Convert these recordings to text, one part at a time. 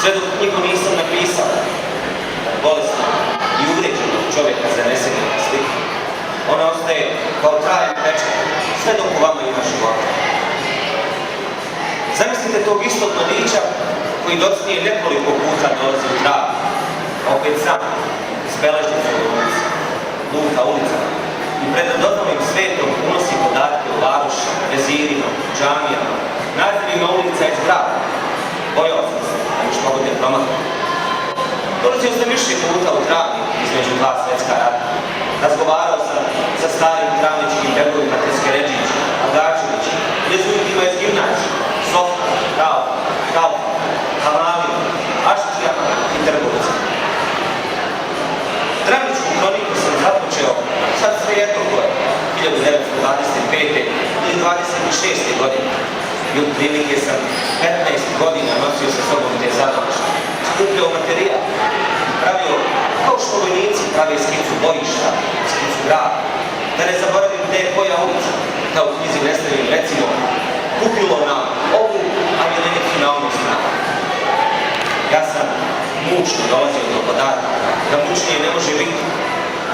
Sve dok knjigu nisam napisao, bolesno i uvređenog čovjeka zaneseni na sliku, ona ostaje kao trajan pečat, sve dok u vama ima života. Zamislite tog istog mladića koji docnije nekoliko puta dolazi u travu, a opet sam, s beležnicom u ulici, luta ulicama i pred radoznavim svetom unosi podatke o varoši, vezirima, džamijama, nazivima ulica iz grada. Bojao sam se, da još pogodne promakne. Dolazio sam više puta u travnik između dva svetska rata. Razgovarao sam sa starim travničkim begovima Teskeređić, Algačević, jezuitima iz gimnazije, Sofra, Kalfa, Halavima, Ašićijama i trgovcima. Travničku kroniku sam započeo sad svejedno koje, 1925. ili 26. godine. I od prilike sam 15 godina nosio sa sobom te zadaće, skupljao materijal i pravio, kao što vojnici prave skicu bojišta, skicu grada. Da ne zaboravim gde je koja ulica, da u knjizi ne stavim, recimo, kupilo na ovu, a Milenicu na ovu stranu. Ja sam mučno dolazio do podatka, da mučnije ne može biti.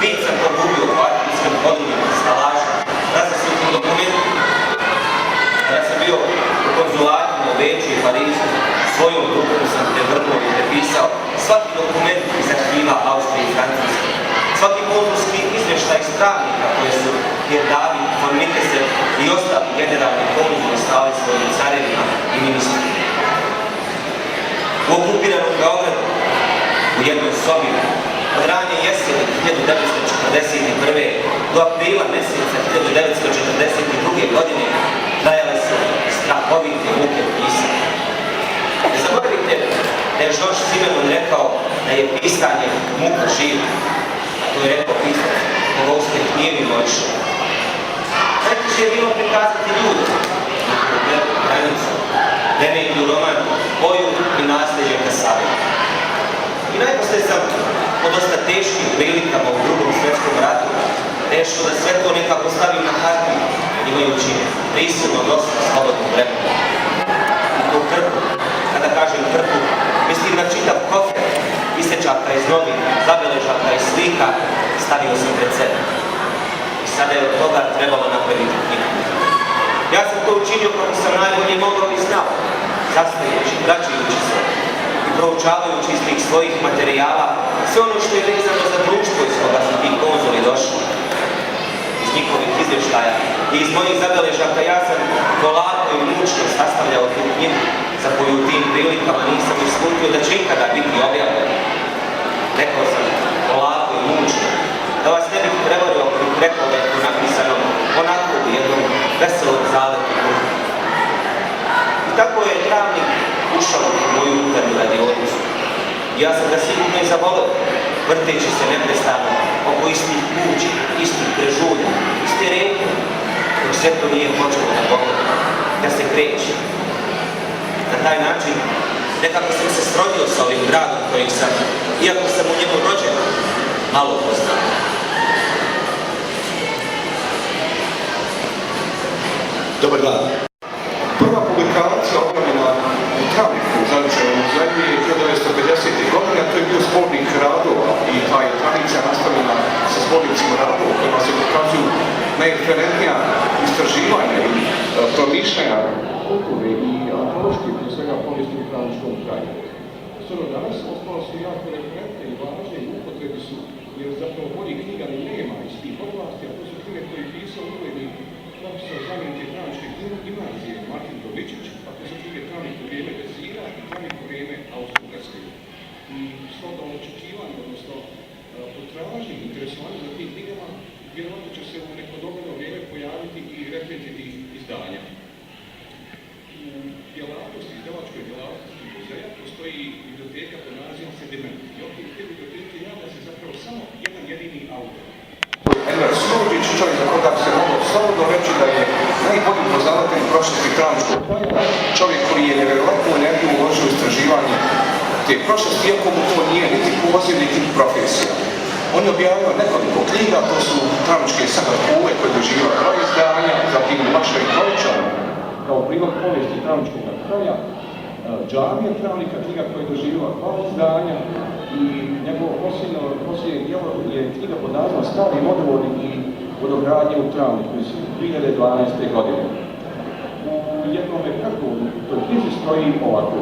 Bit sam pogubio u partijskim podrumima, stalažima, razasutim dokumentima. Kada sam bio u konzulatima u Beču i Parizu, svojom rukom sam prevrnuo i prepisao svaki dokument iz arhiva Austrije i Francuske, svaki konzulski izvještaj strahnika koje su Gerdavi, von Mikesen i ostali generalni konzuli slali svojim carevima i ministrima. U okupiranom Beogradu, u jednoj sobi, od rane jeseni 1941. do aprila mjeseca 1942. godine trajale su strahovite muke pisanja. Ne zaboravite da je Georges Simenon rekao da je pisanje muka živa. To je rekao pisac, koga uspjeh nije mi moćao. Najteže je bilo prikazati ljude, njihovu granicu, remeklu roman, boju i nasljeđe Kasave. I najposlije sam po dosta teškim prilikama u Drugom svjetskom ratu rešio da sve to nekako stavim na hartiju, imajući prisilno dosta slobodnog vremena. I to krpu, kada kažem krpu, mislim na čitav kofer, isečaka iz novina, zabeležaka i slika, stavio sam pred sebe. I sada je od toga trebalo napraviti knjigu. Ja sam to učinio kako sam najbolje mogao i znao, zastajući, vraćajući se i proučavajući iz tih svojih materijala sve ono što je vezano za društvo iz koga su ti konzuli došli. Iz njihovih izvještaja i iz mojih zabeležaka ja sam polako i mučno sastavljao tu knjigu za koju u tim prilikama nisam islutio da će ikada biti objavljena. Rekao sam polako i mučno, da vas ne bih prevario ako bih rekao da je to napisano onako u jednom veselom zaletu duhu. I tako je travnik ušao u moju unutarnju radionicu. Ja sam ga sigurno i zavoleo, vrteći se neprestano oko istih kuća, istih brežulja, iste reke, dok sve to nije počelo da pogleda, da se kreće. Na taj način nekako sam se srodio sa ovim gradom kojeg sam, iako sam u njemu rođen, malo poznao. Dobar dan. Prva publikacija objavljena u Travniku u Zaničevom muzeju je 1950. godine, a to je bio zbornik radova i ta je tradicija nastavljena sa zbornicima radova kojima se pokazuju najreferentnija istraživanja i promišljanja kulture i antropološke, prije svega povijesti u Travničkom kraju. Sve do danas ostalo su jako referentne i važne i upotrebi su, jer zapravo bolji knjiga ni nema iz tih oblasti, a to su knjige koje je pisao ugledni profesor zamjenike Travničke gimnazije Martin Dovičić, a to su knjige Travnik u vrijeme Vezira i Travnik u vrijeme Austro-Ugarske. I stoga očekivanje, odnosno potražnje, interesovanje za tim knjigama, vjerovatno će se u neko dogledno vrijeme pojaviti i referenti tih izdanja. U djelatnosti, izdavačkoj djelatnosti muzeja postoji biblioteka pod nazivom Sediment. I ovdje u te biblioteke javlja se zapravo samo jedan jedini autor. Enver Surović, čovjek za koga se moglo slobodno reći da je najbolji poznavatelj prošlosti Travničkog kraja, čovjek koji je nevjerovatnu energiju uložio u istraživanje te prošlosti, iako mu to nije niti poziv, niti profesija. On je objavio nekoliko knjiga, to su Travničke saga Kule koje je doživjela broj izdanja, zatim Lakša i Trojičan, kao prilog povijesti Travničkog kraja, Džamija Travnika, knjiga koja je doživjela 2 izdanja i njegovo posljednje djelo je knjiga pod nazivom Stari vodovodi i vodogradnje u Travniku iz 2012. godine. U jednome pregovoru u toj knjizi stoji ovako: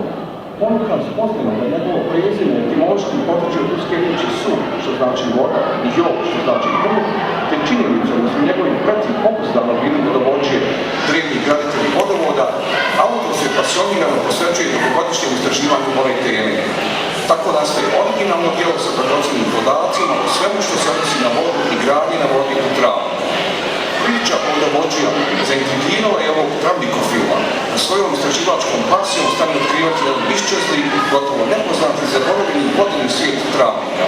ponukan spoznanom da njegovo prezime etimološki potiče od turske riječi su, što znači voda, i jo, što znači krv, te činjenicom da su njegovi preci popuzdano bili vodovođe, drevni graditelji vodovoda, autor se pasionirano posvećuje dugogodišnjem istraživanju ove teme. Tako nastaje originalno djelo sa dragocenim podacima o svemu što se odnosi na vodu i gradnje na vodi u Travniku. Priča o vodovođija zaintrigirala je ovog travnikofila, a svojom istraživačkom pasijom stane otkrivati jedan iščezli, gotovo nepoznati, zaboravljeni vodeni svijet Travnika.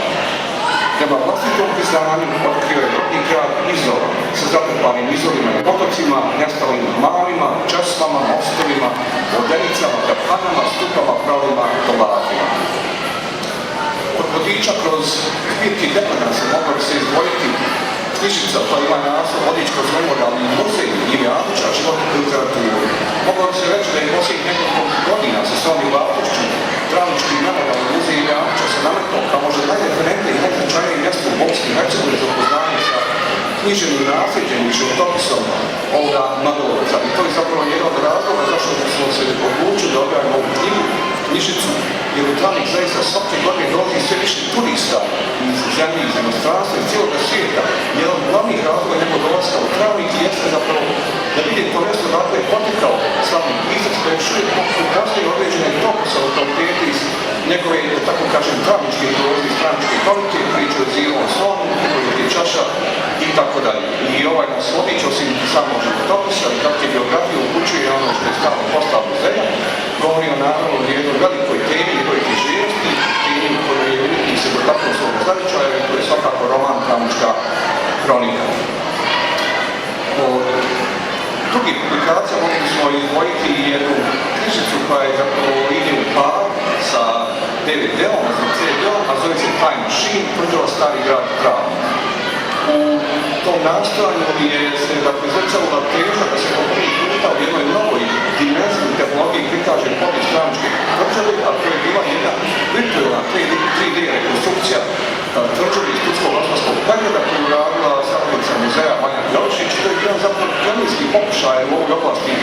Prema vlastitom priznanju otkrio je rodni grad Izol sa zatrpanim izolima i potocima, nestalim malima, česmama, mostovima, vodenicama, kaphanama, stupama, pravima, tolatima. Od vodiča kroz zbirki Depana se mogla bi se izdvojiti knjižica koja ima naslov Vodič kroz memorijalni muzej Ive Anića, životnu literaturu. Moglo bi se reći da je posljednjih nekoliko godina sa svojom vlatošću Travnički memorijalni muzej Ive Anića se nametnuo kao možda najreferentnije i najznačajnije mjesto u Bosni i Hercegovini za upoznanje sa književnim nasljeđem i životopisom ovoga Mladolovaca. I to je zapravo jedan od razloga zašto smo se odlučili da objavimo ovu knjižicu, jer u Travnik zaista svake godine dolazi sve više turista iz zemlje, iz inostranstva, iz cijeloga svijeta. Jedan od glavnih razloga njegov dolaska u Travnik jeste zapravo da vidje to mjesto dakle je potekao slavni pisac, da još uvijek postoji određene topose lokalitete iz njegove, da tako kažem, travničke prolozi, iz travničke kolike, priče o Zirovom slonu, koji čaša i tako dalje. I ovaj nas vodič, osim samog životopisa i kratke biografije, upućuje ono što je stalno postao muzeja, govori o naravno o jednoj velikoj temi, njegove književnosti, temi koju je umjetnik se dotaknuo svog zavičaja i to je svakako roman Travnička kronika. Od drugih publikacija mogli smo izdvojiti jednu knjižicu koja je zapravo ide u par sa DVD-om, sa CD-om, a zove se Time Machine, tvrđava Stari grad Travnik. U tom nastojanju je se zrcalila teža da se po prvi puta u jednoj novoj dimenziji tehnologiji prikaže povijest Travničke tvrđave, a to je bila jedna virtualna 3D rekonstrukcija tvrđave iz Tursko-Osmanskog perioda koju radila savjetnica muzeja Vanja Bjelišić. To je jedan zapravo pionirski pokušaj u ovoj oblasti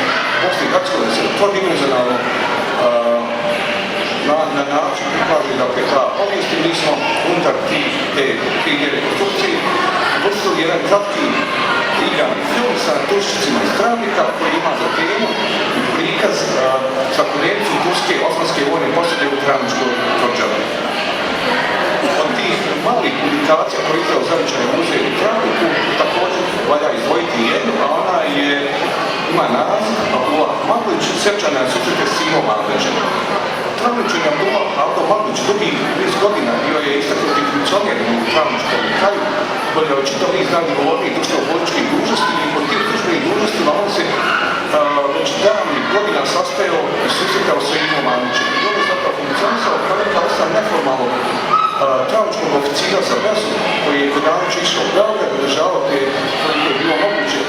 Bosne i Hercegovine se trodimenzionalno na način prikaže dakle ta povijest i mi smo unutar te 3D rekonstrukcije vrstili jedan kratki igrani film sa tuščicima iz Travnika koji ima za temu i prikaz svakodnevnicu turske osmanske vojne posade u Travničkoj tvrđavi. Od tih malih publikacija koje izdao zavičaj muzej u Travniku također valja izdvojiti jednu, a ona ima naziv Abdullah Maglić, sjećanja susrete s Simom Andrećem. Travničan Abdullah Maglić dugi niz godina bio je istaknuti funkcioner u Travničkom kraju, koji je očito niz dani govornih društveno-političkih dužnosti i pod tim društvenih dužnostima on se već davnih godina sastajao i susretao sa Imom Andrićem. I on je zapravo funkcionisao kao neka vrsta neformalnog travničkog oficira za vezu koji je kod Andrića išao u Beograd, održavao te koliko je bilo moguće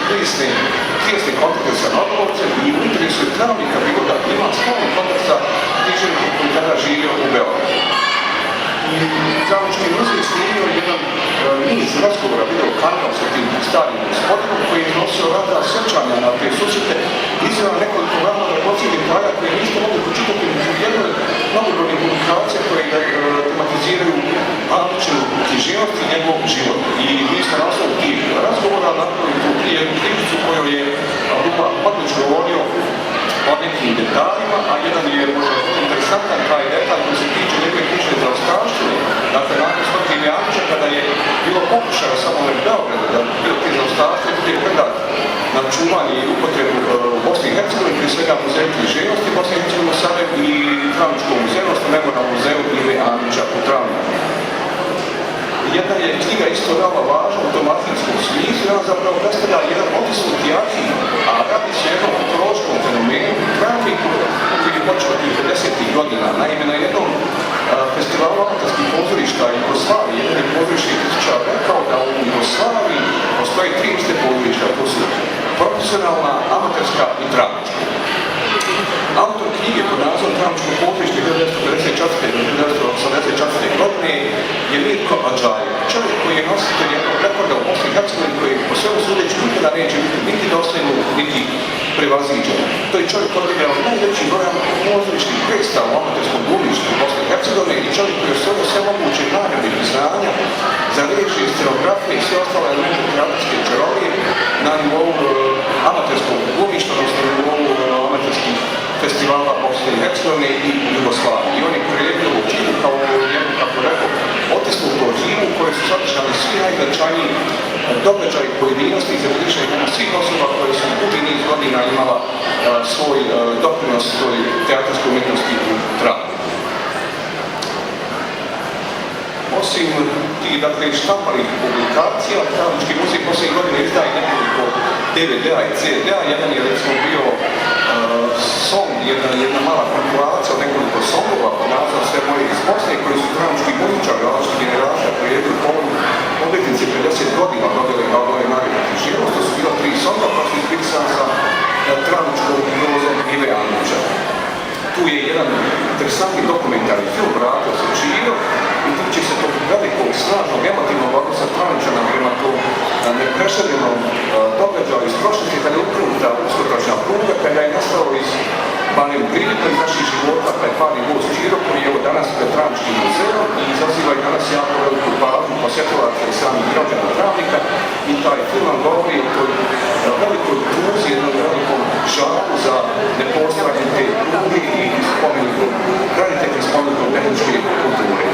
tijesne kontakte sa Nogolovcem i u interesu je Travnika bilo da ima stalni kontakt sa književnikom koji tada živio u Beogradu. I Travnički muzej snimio jedan niz razgovora, video kanal sa tim starim gospodinom koji je nosio razna sjećanja na te susrete, izveo nekoliko vrlo dragocenih detalja koje niste mogli pročitati u jednoj mnogobrojnih publikacija koje tematiziraju Andrićevu književnost i njegov život. I mi smo na osnovu tih razgovora napravili tu jednu knjižicu koju je Abdullah Maglić govorio o nekim detaljima, a jedan je možda interesantan taj detalj koji se tiče njegove knjižne zaostavštine. Dakle, nakon smrti Ive Anića, kada je bilo pokušaja samo u Beogradu da bilo te zaostavštine bude predat na čuvanje i upotrebu u Bosni i Hercegovini, prije svega muzeju književnosti Bosne i Hercegovine u Sarajevu i Travničkom muzeju, odnosno memorijalnom muzeju Ive Anića u Travniku. Jedna je knjiga isto veoma važna u tom arhivskom smislu, ona zapravo predstavlja jedan otisnuti arhiv, a radi se o jednom antropološkom fenomenu u Travniku koji je počeo tih 50-ih godina. Naime, na jednom festivalu amaterskih pozorišta Jugoslavije, jedan je pozorišni kritičar rekao da u Jugoslaviji postoji 3 vrste pozorišta, to su profesionalna, amaterska i travnička. Autor knjige pod nazivom travničko područje 1954. do 1984. godine je Mirko Adžaj, čovjek koji je nositelj jednog rekorda u Bosni i Hercegovini koji po svemu sudeći nikada neće biti niti dosljedno, niti prevaziđen. To je čovjek koji je odigrao najveći broj pozorišnih predstava u amaterskom glumištu u Bosni i Hercegovini i čovjek koji je osvojio sve moguće nagrade i priznanja za režije, scenografije i sve ostale elemente teatarske čarolije na nivou amaterskog glumišta, odnosno na nivou amaterskih festivala Bosne i Hercegovine i Jugoslavije. I on je priredio u Čivu kao jednu, kako rekao, otisnutu Čivu u kojoj su sadržani svi najznačajniji događaji pojedinosti i završenja svih osoba koje su dugi niz godina imala svoj doprinos toj teatarskoj umjetnosti u Travniku. Osim tih, dakle, štampanih publikacija, Travnički muzej posljednjih godina izdaje nekoliko DVD-a i CD-a. Jedan je, recimo, bio song, jedna mala kompilacija od nekoliko songova pod nazivom Sve moje iz Bosne, koji su travnički muzičari različitih generacija koji jednu povodom obljetnice 50 godina dobili ove nagrade književnosti. To su bila 3 songa koja su ispisana sa travničkom prozom Ive Andrića. Tu je jedan interesantni dokumentarni film Vratio se Čiro i tiče se tog velikog, snažnog, emotivnog odnosa Travničana prema tom neprešaljenom događaju iz prošlosti kada je ukinuta uskotračna pruga, kada je nastao iz barem prilika iz naših života taj parni voz Čiro koji je evo danas pred Travničkim muzejom i izaziva i danas jako veliku pažnju posjetilaca i samih građana Travnika i taj film nam govori o toj velikoj tuzi, jednom velikom žalu za nepostojanje te pruge i spomenutom, graditeljke spomenutom tehničke kulture.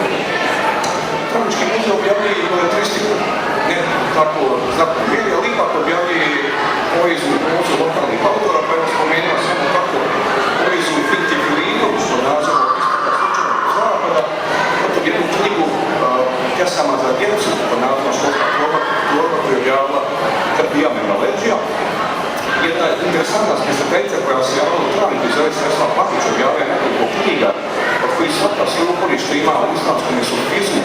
Travnički muzej objavljuje i beletristiku, ne tako znatno mjeri, ali ipak objavljuje poeziju i prozu lokalnih autora, pa je spomenula samo kako poeziju Finti Filinović pod nazivom Istoka slučajnog zapada, potom jednu knjigu pjesama za djecu pod nazivom Školska tvorba koju je objavila Krbija Memaleđija. Jedna interesantna spisateljica koja se javila u Travniku i zove se Vesna Papić objavila nekoliko knjiga od kojih svaka sve uporište ima u islamskom sufizmu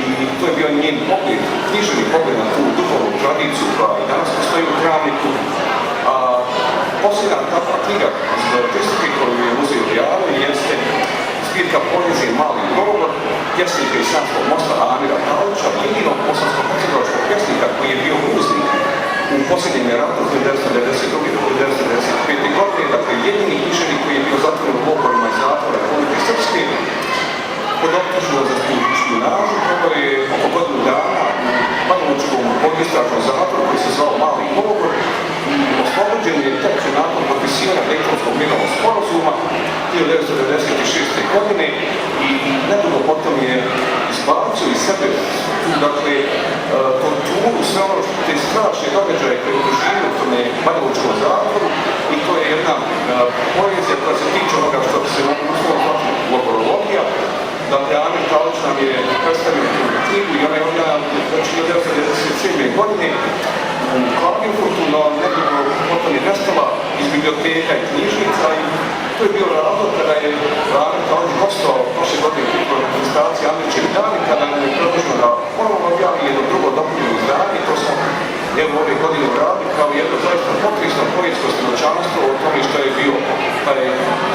i to je bio njen pogled, književni pogled na tu duhovnu tradiciju koja i danas postoji u Travniku. A posljedna takva knjiga iz beletistike koju je muzej objavio jeste zbirka poezije Mali govor, pjesnika iz Sanskog mosta Amira Talića, jedinog bosansko-hercegovačkog pjesnika koji je bio uznik u posljednjem ratu 1992. do 1995. godine, dakle jedini književnik koji je bio zatvoren u logorima i zatvora Republike Srpske, pod optužbom za špijunažu, trebao je oko godinu dana u Banovačkom podistražnom zatvoru koji se zvao Mali logor i oslobođen je tek nakon potpisivanja Dejtonskog mirovnog sporazuma 1996. godine i nedugo potom je izbacio iz sebe tu, dakle, torturu, sve ono te strašne događaje koje je doživio u tome Banovačkom zatvoru i to je jedna poezija koja se tiče onoga što se mogu uslovno zvati logorologija. Dakle, Amir Talić nam je predstavio tu knjigu i ona je objavljena 1997. godine u Klagenfurtu, no nedugo potom je nestala iz biblioteka i knjižnica i to je bio razlog kada je Amir Talić gostao prošle godine u manifestaciji Američkih dani, kada nam je predloženo da ponovno objavi jedno drugo dopunjeno izdanje. To smo evo ove godine uradili kao jedno zaista potresno poetsko svjedočanstvo o tome što je bio taj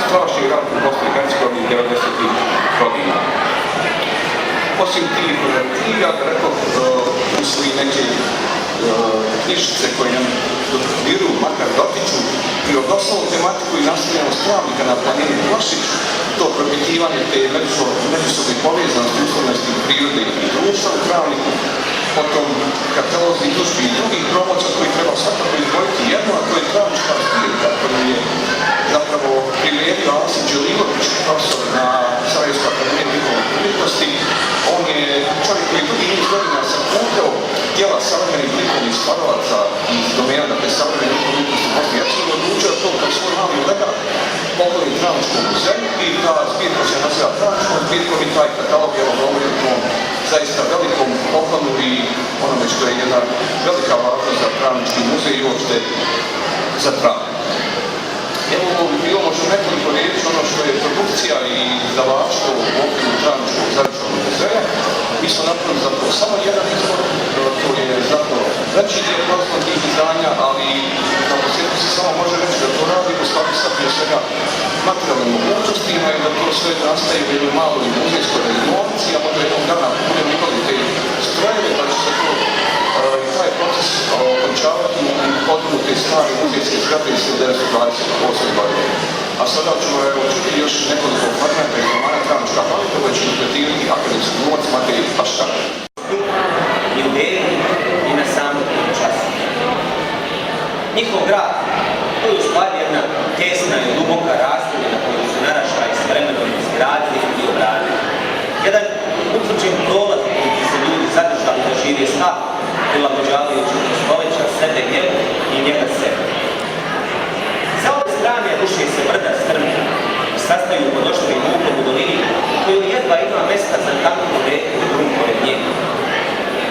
strašni rat u Bosni i Hercegovini 90-ih godina. Osim tih knjiga, rekao, tu su i neke knjižice koje nam dodiru, makar dotiču, prirodoslovnu tematiku i nastavljenost Travnika na planini Vlašić, to propitivanje te međusobne povezanosti, uslovnosti prirode i društva u Travniku, potom katalozi izložbi i drugih promocija koji treba svakako izdvojiti jedno, a to je Travnička zbirka koju je zapravo priredio Asim Đelilović, profesor na Sarajevskoj akademiji likovne umjetnosti. On je čovjek koji dugi niz godina sakupljao djela savremenih likovnih stvaralaca iz domena, dakle, savremene likovne umjetnosti Bosne i Hercegovine, odlučio to kao svoj mali legat pokloni Travničkom muzeju i ta zbirka se naziva Travničkom zbirkom i taj katalog je govori o tom zaista velikom poklonu i onome što je jedna velika važnost za Travnički muzej i uopšte za Travnik. Evo bilo možda nekoliko riječi ono što je produkcija i izdavaštvo u okviru Travničkog zavičnog muzeja. Mi smo napravili zapravo samo jedan izbor, to je zapravo veći dio prostornog tih izdanja, ali na posljedku se samo može reći da to radi u skladu sa prije svega materijalnim mogućnostima i da to sve nastaje u jednoj maloj muzejskoj rezidenci, a možda jednog dana budemo imali te strojeve, da će se to i taj proces okončavati u podrumu te stare muzejske zgrade iz 1928. godine. A sada ćemo čuti još nekoliko fragmenta iz romana Travnička halika, koji će interpretirati akademski glumac Matej Paškar. I u delu i na samom času. Njihov grad, to je u stvari jedna tesna i duboka rastina na koju su naraštaji s vremenom izgradili i obradili. Jedan utvrđen prolaz koji su se ljudi zadržali da žive stav, prilagođavajući stoljeća sebe njemu i njega sebe. Sa ove strane ruše se brda strmi i sastaju pod oštrim lukom u dolini, koju jedva ima mesta za tanku reku i drum pored njega.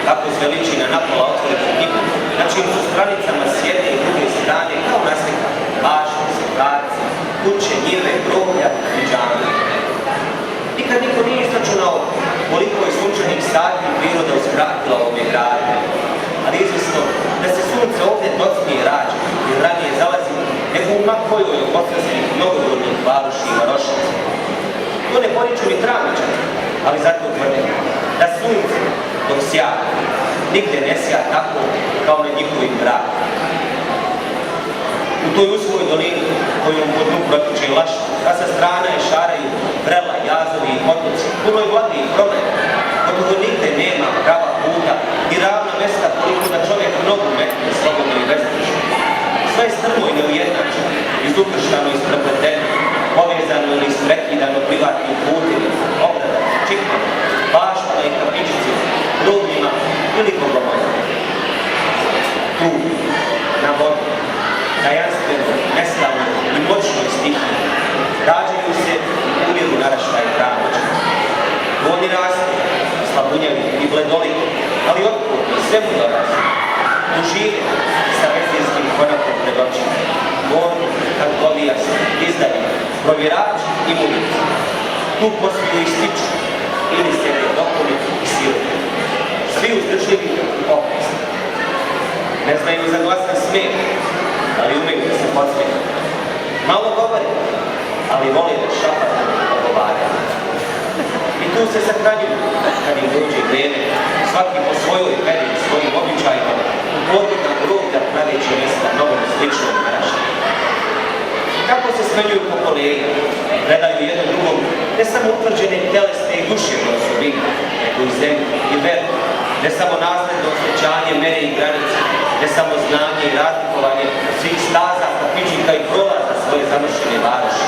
Tako zveliči na napola otvorenu knjigu, na čijim su stranicama s jedne i druge strane kao naslika bašne, sekarci, kuće, njive, groblja i džamije. Nikad niko nije izračunao koliko je sunčanih sati priroda uskratila ove grade, ali izvisno da se sunce ovdje docnije rađa i ranije zalazi nego u makojoj od posljednih mnogobrojnih varoši i varošaca. To ne poriču ni Travničani, ali zato tvrde da sunce dok sja, nigde ne sja tako kao na njihovim gradima. U toj uskoj dolini kojom pod dnu protiče Laš, a sa strana je šaraju vrela, jazovi i potoci, puno je vode i promena, gotovo nigde nema prava puta i ravna mesta koliko da čovjek nogu metne slobodno i bezbrižno. Sve je strmo i neujednačeno, izukrštano i isprepleteno, povezano ili isprekidano privatnim putima, ogradama, čikama, baštama i kapičicima, grobljima ili bogomolima. Tu, na vodu, tajanstveno, neslavno i moćno stihiji, rađaju se u umiru naraštaje Travnička. Oni rastu, slabunjavi i bledoliki, ali otporni i svemu dolazi. Tu žive sa vezinskim konakom pred očima. Gorni, kankovijas, izdani, provjerač i mulici. Tu posmiju i stiču, ili sebe dokoli i siliti. Svi uzdržljivi i opresni. Ne znaju za glasan smijeh, ali umeju da se podsmijeti. Malo govore, ali vole da šapati ogovaraju. I tu se sahranjuju, kad im dođe vreme, svaki po svojoj veri i svojim običajima, u podvodna groblja praveći mjesta mnogom sličnom naraštaju. Kako se smenjuju pokolenja, gledaju jedan drugom ne samo utvrđene telesne i duševne osobine, nego i zemlju i veru, ne samo nasledno osjećanje mere i granice, ne samo znanje i razlikovanje svih staza, kapičika i prolaza svoje zamršene varoši,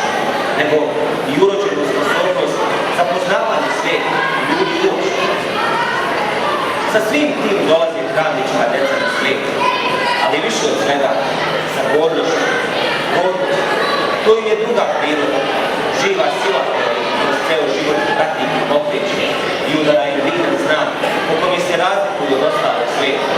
nego i urođenu sposobnost za poznavanje svijeta i ljudi uopšte. Sa svim tim dolazi Travnička deca na svijet, ali više od svega sa gornošću. Gornošću, to im je druga priroda, živa sila koja kroz ceo život prati i pokreće i udara im vidan znak po kome se razlikuju od ostalog svijeta.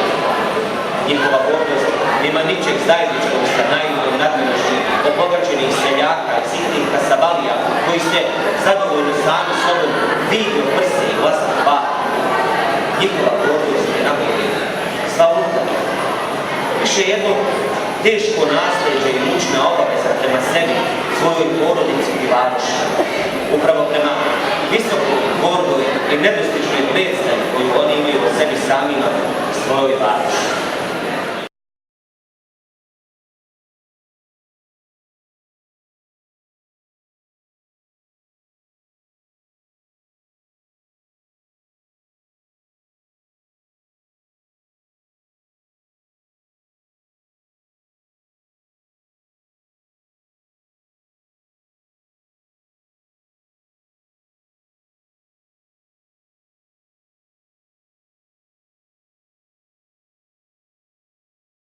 Njihova gordost nema ničeg zajedničkog sa naivnom nadmenošću obogaćenih seljaka i sitnih kasabalija koji se zadovoljno sami sobom vidio prse i glasno hvali. Njihova gordost je napoljena, sva unutra. Više jedno teško nasljeđe i mučna obaveza prema sebi, svojoj porodici i varoši. Upravo prema visokoj, gordoj i nedostižnoj predstavi koju oni imaju o sebi samima i svojoj varoši.